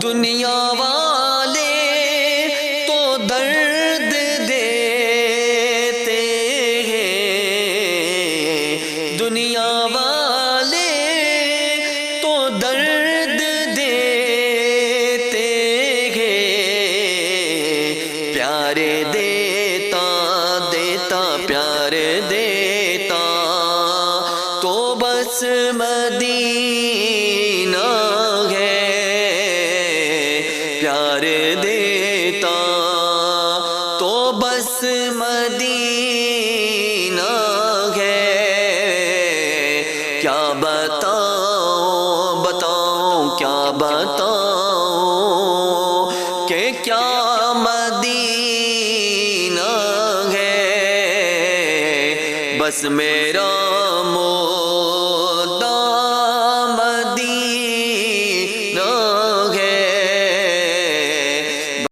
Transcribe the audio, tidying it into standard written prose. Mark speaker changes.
Speaker 1: دنیا والے تو درد دیتے ہیں، دنیا والے تو درد دیتے ہیں، پیارے دیتا دیتا پیارے دیتا تو بس مدینہ ہے، پیار دیتا تو بس مدینہ ہے، کیا بتاؤں بتاؤں کیا بتاؤں کہ کیا مدینہ ہے، بس میرا